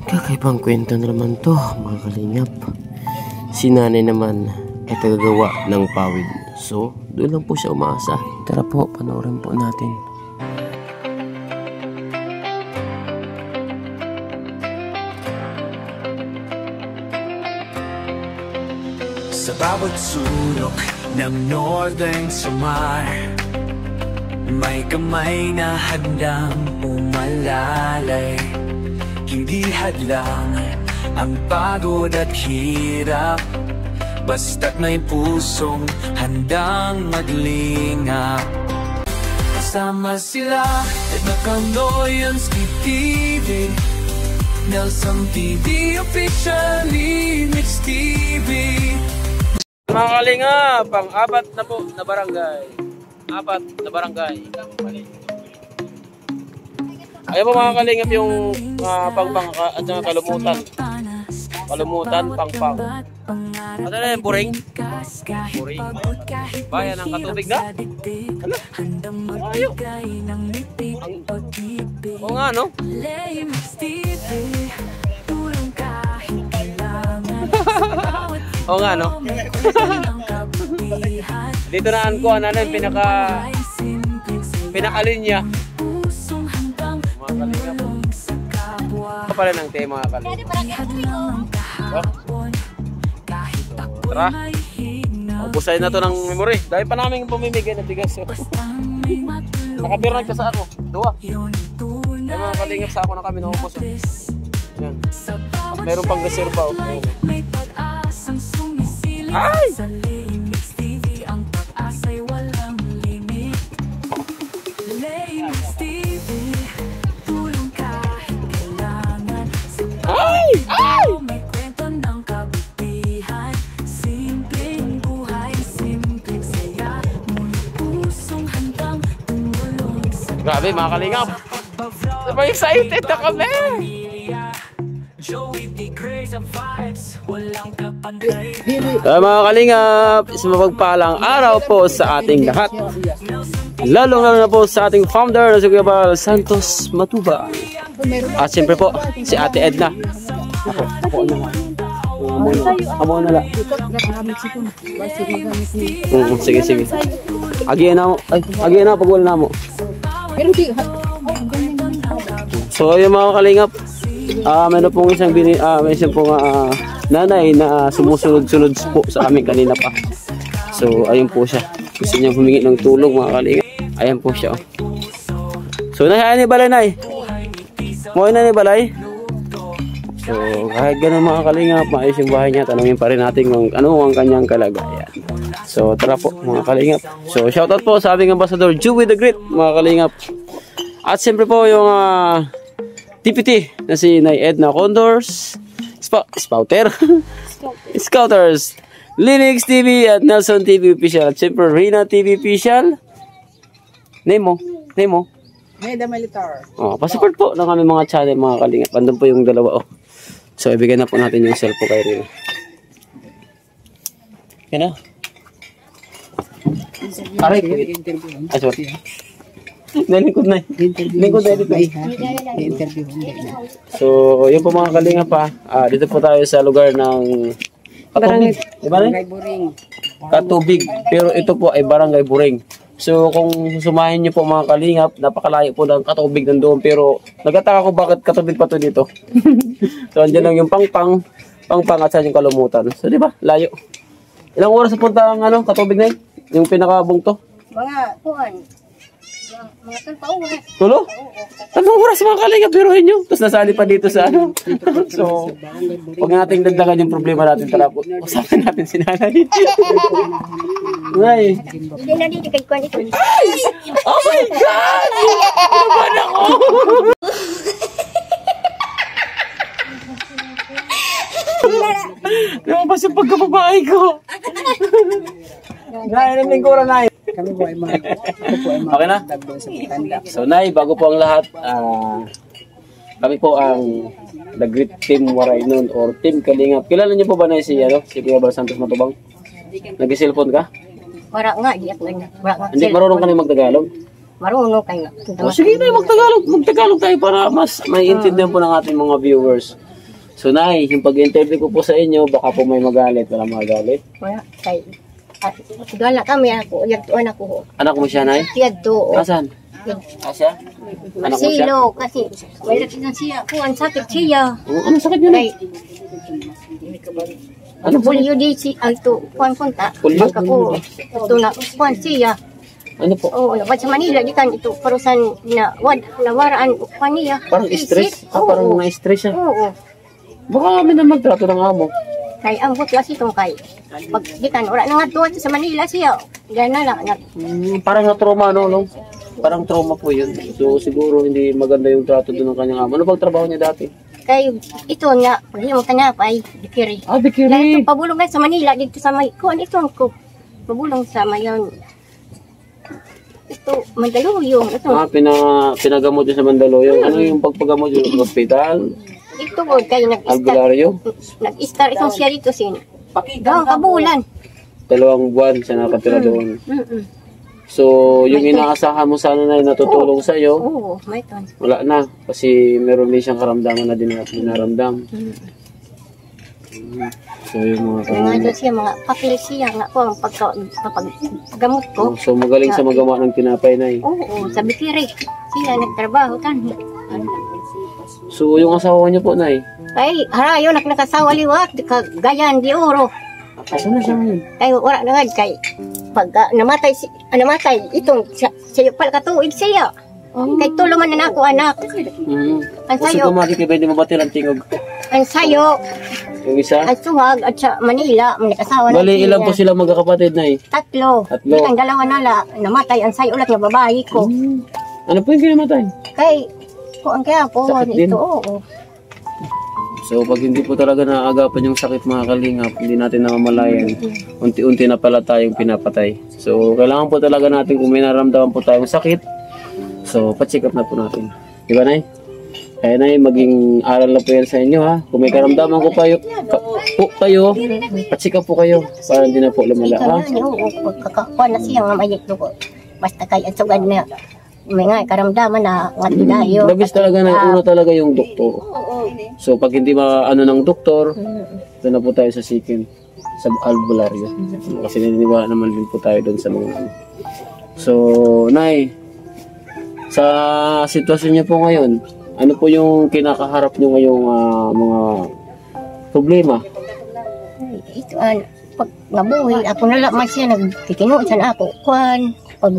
Kakaibang kwento na naman to, mga kalingap. Si nanay naman ay tagagawa ng pawid. So, doon lang po siya umaasa. Tara po, panoorin po natin. Sa bawat sulok ng Northern Samar, may kamay na handang umalalay. Hindi hadlang ang pagod at hirap, basta't may pusong handang maglingap. Kasama sila at Nakanoyanski TV, Nelson TV Official, Linux TV. Mga kalingap, ang apat na po na barangay. Apat na barangay. Ayan po mga kalingap yung pangpang at saka kalumutan. Kalumutan, pangpang. Ano na yung buring? Buring. Bayan ng Katubig na? Hala? Ayaw. Oo nga, no? Oo nga, no? Dito na ko ano yung pinakalinya. Mga kalingap. Ito pala ng tema, mga kalingap. Tara. Ubusay na to ng memory. Dahil pa namin pumimigay ng bigas. Nakabirnag ka sa ako. Dua. Ay mga kalingap, sa ako na kami naubos. Yan. Meron pang reserva. Ay! Ay! Ay! Grabe mga kalingap. Super excited na kami. Mga kalingap, isang mapagpalang araw po sa ating lahat. Lalong-lalo na po sa ating founder na si Kuya Bal Santos Matuba. At siyempre po, si Ate Edna. Ako na nga. Amo na lang. Sige, sige. Agiyan na mo. Agiyan na, pag wala na mo. So, yung mga kalingap, meron pong isang may isang pong nanay na sumusunod-sunod po sa amin kanina pa. So, ayun po siya. Gusto niya humingi ng tulong, mga kalingap. Ayan po siya. So, nahihayan ni Balay, Nay. Muhay na ni Balay. So, kahit ganun mga kalingap, maayos yung bahay niya. Tanungin pa rin natin kung ano ang kanyang kalagayan. So, tara po mga kalingap. So, shoutout po sa aming ambassador, Joey the Great, mga kalingap. At siyempre po yung TPT na si Nay Edna Condors, Scouters, Linux TV at Nelson TV Official. At siyempre Rina TV Official. Name mo? Meda Militar. Oh, pa-support po ng aming mga channel, mga kalingap. Andun po yung dalawa. Oh. So, ibigay na po natin yung cellphone kay Rina. Yan na. Aray, ay, sorry. Nalingkod na. Lingkod na dito. So, yun po mga kalingap pa. Dito po tayo sa lugar ng Katubig. Diba na? Katubig. Pero ito po ay Barangay Buring. So, kung sumahin niyo po mga kalingap, napakalayo po ng Katubig nandoon. Pero, nagataka ko bakit Katubig pa to dito. So, andyan lang yung pangpang at saan yung kalumutan. So, di ba? Layo. Ilang oras sa punta ang Katubig na yun? Yung pinakabungto? Mga tuan. Mga oras. Tulo? 3 oras mga kalingap, biruin nyo. Tapos nasali pa dito sa So, huwag nating dagdagan yung problema natin. Tara po. Usapan natin si nanay. Nay. Hindi na dito kay Kwan ito. Oh my God! Naman ako! Lumabas yung pagkababae ko. Nay, anong lingkura, Nay? Kami po ay mga okay na? So, Nay, bago po ang lahat, kami po ang The Great Team Waraynon or Team Kalingap. Kilala niyo po ba, Nay, si Kuya Bal Santos Matubang? Nag-cellphone ka? Wala nga, di ako nga. Hindi, marunong ka na magtagalog? Marunong kayo. O sige tayo, magtagalog tayo para mas may intindihan po ng ating mga viewers. So, Nay, yung pag-interview ko po sa inyo, baka po may magalit. Wala magalit. Wala. Kay, gala kami ako. Yagtuan ako. Anak mo siya, Nay? Yagto. Asan? Siya? Anak mo siya? Silo. Kasi, may na siya. Kuhan sakit siya. Ano sakit niya, Nay? Ano polio di si alto kuan punta. Polio? Ako ito na kuan siya. Ano po? Oo, sa Manila di kan ito parusan na nawaraan kuan niya. Parang stress? Parang na-stress siya. Oo. Baka kami na magtrato ng amo. Kay ang butlas itong kay. Pag di kan wala na nga tuwa sa Manila siya. Diyan na lang. Parang na-trauma, no? Parang trauma po yun. So siguro hindi maganda yung trato doon ng kanyang amo. Ano bang trabaho niya dati? Kay ito nga, yung kanapay, dikiri. Ah, dikiri. Kaya ito, pabulong na sa Manila, dito sa may, kuhan ito ko. Pabulong sa mayon. Ito, Mandaluyong. Ito. Pinagamot yun sa Mandaluyong. Ano yung pagpagamot yun? Hospital? Ito po, kayo Albularyo? nag-star itong siya dito sin. Gawang kabulan. 2 buwan siya nakatira doon. So, yung inaasahan mo sana na natutulong sa iyo, Oo, may ton. wala na. Kasi meron din siyang karamdaman na dinaramdam. So, yung mga Mga doon siya, mga papel siya nga po, ang paggamot ko. So, magaling sa magawa ng tinapay na eh. Oo, sa Bikiri. Sila nagtrabaho tan. So, yung asawa niyo po na eh. Ay, harayo, nakasawa liwat, gayan di oro. Asan na siya ngayon? Kay wala na nga kay pag namatay itong siya pala katuig siya. Kay tulo man na ako anak. Ang Kasi sayo, kumaki kay Bendy mabatil ang tingog. ang sayo, Yung isa? ang suhag at sa Manila, may nakasawa Bali, ilan po sila magkakapatid na eh? Tatlo. Tatlo. Ang dalawa nala, namatay ang sayo ulat nga babae ko. Ano po yung kinamatay? Kay ko ang kaya po Sakit din. ito, oo. So, pag hindi po talaga naagapan yung sakit mga kalingap, hindi natin namamalayan, unti-unti na pala tayong pinapatay. So, kailangan po talaga natin kung may naramdaman po tayong sakit, so, pa-check up na po natin. Di ba, Nay? Kaya, Nay, maging aral na po yan sa inyo, ha? Kung may karamdaman ko kayo, pa-check up po kayo para hindi na po lumala, ha? Ito na, oo, kakakuha na siya nga mayit ko. Basta kay at sugad na may nga karamdaman na nga dinayo. Labis talaga na una talaga yung doktor. So, pag hindi maano ng doktor, ito na po tayo sa sikin, sa albularyo. Kasi naniniwala naman din po tayo doon sa mga ano. So, Nay, sa sitwasyon niyo po ngayon, ano po yung kinakaharap niyo ngayong mga problema? Ito pag nabuhi, ako na lang man siya nagtitinuot sa ako. Kwan, pag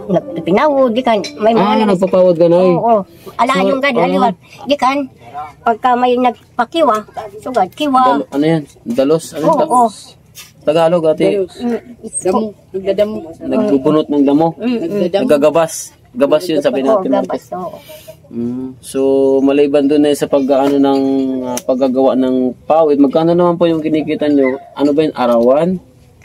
nagpinawod, di kan, may mga Nagpapawad ka, Nay? Oo, alayong gani, aliwat. Di kan, pagka may nagpakiwa, sugad, kiwa. Ano yan? Dalos? Ano yung Oo, Tagalog, ate? Damo, nagdadamo. Nagbubunot ng damo? Nagagabas? Gabas yun, sabi oo, natin. gabas, oo. So, maliban doon sa pag-ano ng paggagawa ng pawid, magkano naman po yung kinikita nyo? Ano ba yun? Arawan?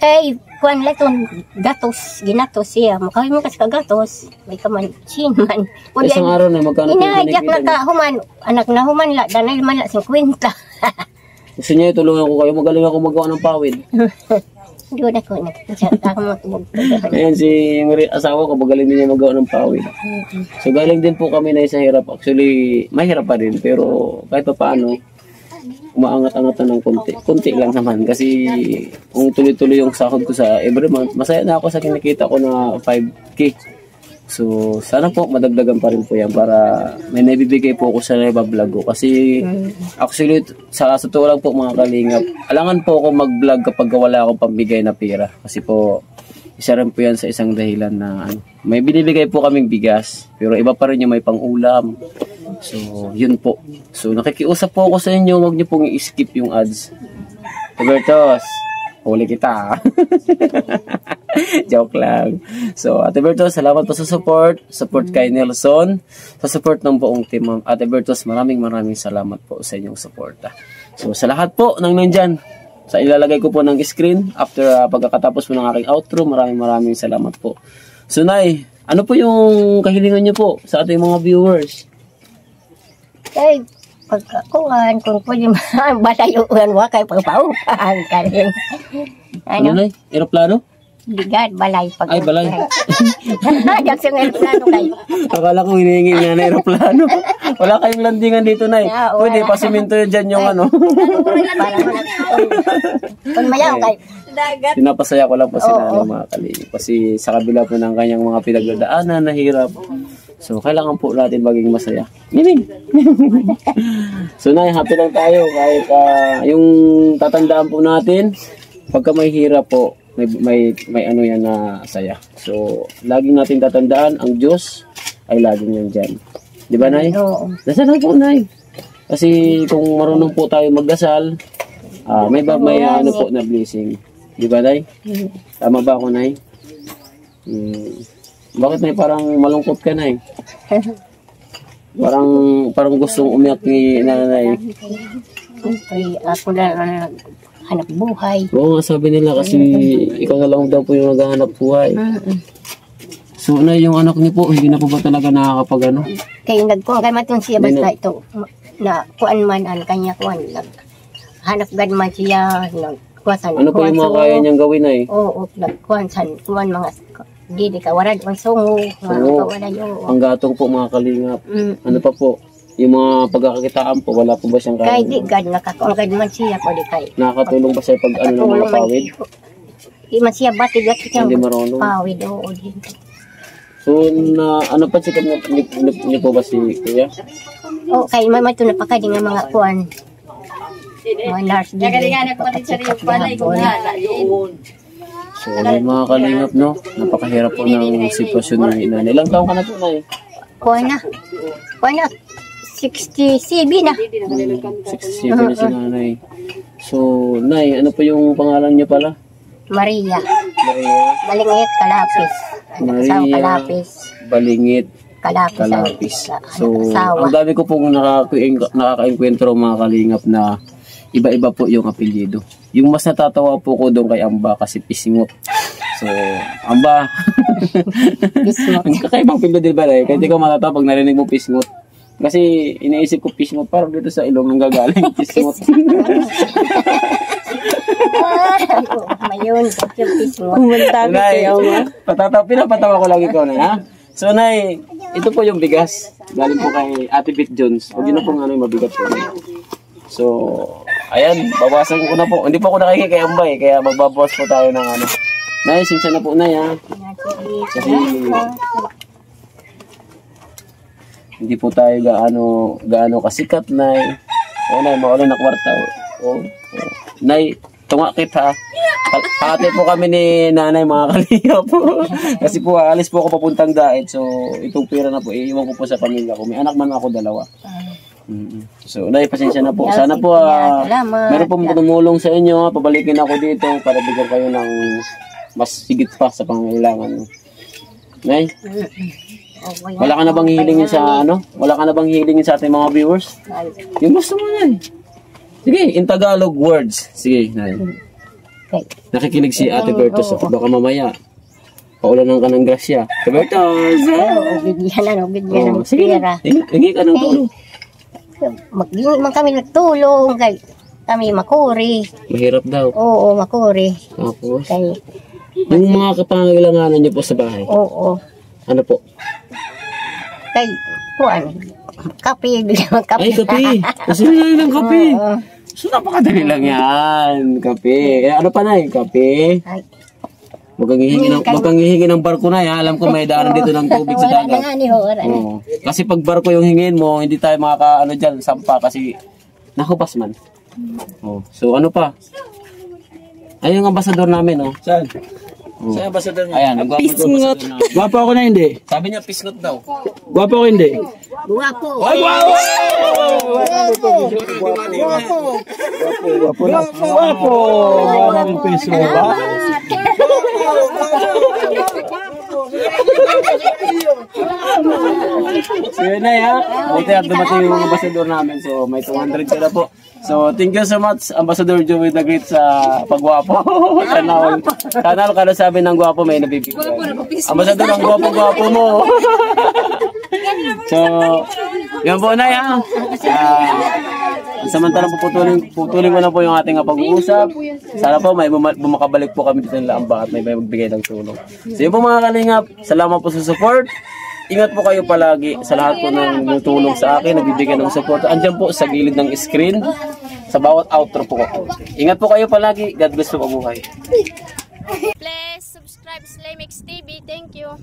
Kay, kuwan lang itong gatos, ginatos siya. Makawin mo kasi kagatos, may kaman, sinman. Isang araw na, magkano po yung Inahadyak kinikita na nyo? ka, human, anak na human la, danay man la, 50. Gusto niya itulungan ko kayo, magaling ako magawa ng pawid. Hindi na ko, ako mo tubog. Ayan, si asawa ko, magaling din niya magawa ng pawid. So, galing din po kami na sa hirap. Actually, mahirap pa rin, pero kahit pa paano, umaangat-angat na ng konti. Konti lang naman. Kasi kung tuloy-tuloy yung sahod ko sa every month, masaya na ako sa kinikita ko na 5K. So, sana po madagdagan pa rin po yan para may naibibigay po ako sa naibablog ko. Kasi actually, sa totoo lang po mga kalingap, alangan po ako mag-vlog kapag wala akong pambigay na pera. Kasi po, isa rin po yan sa isang dahilan na may binibigay po kaming bigas, pero iba pa rin yung may pang-ulam. So, yun po. So, nakikiusap po ako sa inyo, huwag niyo pong i-skip yung ads. Robertos, huli kita. Joke lang. So, Ate Bertos, salamat po sa support. Support kay Nelson. Sa support ng buong team. Ate Bertos, maraming salamat po sa inyong support. So, sa lahat po ng nandyan, sa ilalagay ko po ng screen after pagkatapos po ng aking outro, maraming salamat po. So, Nay, ano po yung kahilingan niyo po sa ating mga viewers? Kay, pagkakuhan, kung pwede malayuan wa kay pagpaupan. Ano, Nay? Aeroplano? Ligad, balay. Ay, balay. Diyak siyang aeroplano kay. Akala ko hinihingi nga na aeroplano. Wala kayong landingan dito, Nay. Pwede, pasiminto yun dyan yung ano. Kung mayaw kay Pinapasaya ko lang po si Nanay mga kalingap. Kasi sa kabila po ng kanyang mga pinagdadaanan na hirap. So, kailangan po natin maging masaya. Miming! So, Nay, happy lang tayo. Kahit yung tatandaan po natin, pagka may hirap po, may ano yan na saya. So, laging natin tatandaan, ang Diyos ay laging yan dyan. Di ba, Nay? Oo. Dasal lang po, Nay. Kasi kung marunong po tayo magdasal, may ano po na blessing. Di ba, Nay? Tama ba ako, Nay? Bakit, Nay? Parang malungkot ka, Nay. Parang gustong umiyak ni Nanay. Ay, ako na hanap buhay. Oo nga, sabi nila kasi ikaw na lang daw po yung naghahanap buhay. So, Nay, yung anak niyo po, hindi na po ba talaga nakakapag ano? Kaya nagkuhan kay matun siya basta ito. Na kuan man ang kanya kuan. Hanap gad man siya. Nagkuhasan. Ano po yung mga kaya niyang gawin, Nay? Oo, nagkuhasan. Kuan mga di kawarad ang sungo. Ang gatong po mga kalingap. Ano pa po? Yung mga pagkakakitaan po, wala po ba siyang kaya? Kaya di gad nakakungkad man siya ko di kay. Nakakatulong ba siya pag ano ng mga pawid? Di man siya batig at siyang Hindi marunong. pawid. Oo, di. So, ano pa sikap niyo po ba si Kuya? Oo, kay may mato na pakadi nga mga kuan. Mga nurse di. So, mga kalingap, no? Napakahirap po ng sitwasyon ng ina. Ilang taon ka na po, Nay? Kuan na. 67 na. 67 na si Nanay. So, Nay, ano po yung pangalan niyo pala? Maria. Maria. Balingit, Kalapis. Maria Kalapis. Balingit Kalapis. So, ang dami ko pong nakaka-enkwentro mga kalingap na iba-iba po yung apelyido. Yung mas natatawa po ko doon kay Amba kasi Pisngot. So, Amba. Pisngot. Ang kakaibang apelyido din ba eh? Kaya di ko matatawa pag narinig mo Pisngot. Kasi iniisip ko Pisngot parang dito sa ilong nang gagaling. Pisngot. Mayon, yung Pisngot. Nay, pinapatawa ko lang ikaw na, ha? So, Nay, ito po yung bigas. Galing po kay Ate Beth Jones. Huwag yun na po yung mabigat po. So, ayan, babawasan ko na po. Hindi po ako nakikikay Ambay, kaya magbabawas po tayo ng ano. Nay, sinsya na po, Nay, ha? Kasi, hindi po tayo gaano kasikat, Nay. O, Nay, maulan na kwarta. O, Nay, tungakit, ha? Ate po kami ni Nanay, mga kaliya po. Kasi po, alis po ako papuntang Daet. So, itong pera na po, iiwan ko po sa pamilya ko. May anak man ako, 2. So, Nay, pasensya na po. Sana po, meron pong tumulong sa inyo. Pabalikin ako dito para bigyan kayo ng mas higit pa sa pangangailangan. Nay, wala ka na bang hihilingin sa ano? Wala ka na bang hihilingin sa ating mga viewers? Yung gusto mo, Nay. Sige, in Tagalog words. Sige, Nay. Nakikinig si Ate Bertos. Baka mamaya, paulanan ka ng grasya. Ate Bertos! Bigyan ng pera. Hingi ka ng tulong. Maghingi man kami nagtulong. Kami makuri. Mahirap daw. Oo, makuri. Tapos, Kay, yung mga kapangailanganan niyo po sa bahay, oo. ano po? Kay, kuan. Kape, bigyan ng kape. Ay, kape! Kasi nila ng kape! So, napakadali lang yan. Kape. Ano pa na kape? Ay. Huwag kang hihingi ng barko na yan. Alam ko may daanan dito ng tubig sa Wala na dagat. nga ni Hora. Oo. Kasi pag barko yung hingin mo, hindi tayo makakaano dyan, sampa kasi nakupas man. Oh. So ano pa? Ayun ang ambasador namin, oh. Saan? Oh. Saan ambasador niya? Ayan, Pisngot. Gwapo ako na hindi. Sabi niya pisngot daw. Gwapo ako hindi. Guwapo. Ay, wow! Gwapo na. Gwapo. Maraming peso ba? So yun na ya. Buti at dumating yung ambasador namin. So may 200 sila po. So thank you so much Ambassador Joey the Great sa pagwapo. Sana all kada sabi ng gwapo may nabibigyan. Ambassador, ang gwapo-gwapo mo. So yun po na ya. Samantalang puputulin ko na po yung ating pag-uusap. Sana po may bumakabalik po kami dito ng Laamba at may magbigay ng tulong. So yun po mga kalingap. Salamat po sa support. ingat po kayo palagi sa lahat po ng tutulong sa akin, nagbibigay ng support. Andiyan po sa gilid ng screen, sa bawat outro po ko. Ingat po kayo palagi. God bless po mabuhay. Please subscribe Slimix TV. Thank you.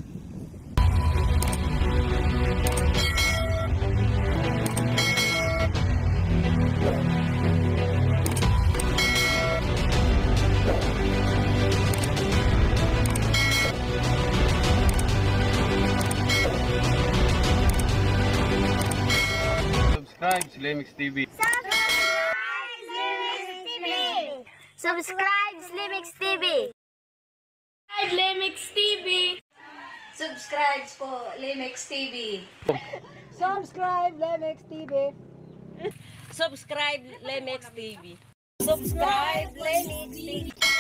Subscribe Slimix TV. Subscribe Slimix TV. Subscribe Lemix TV. Subscribe po, Lemix TV. Subscribe, Lemex TV. Subscribe, Lemix TV. Subscribe, Lemix TV.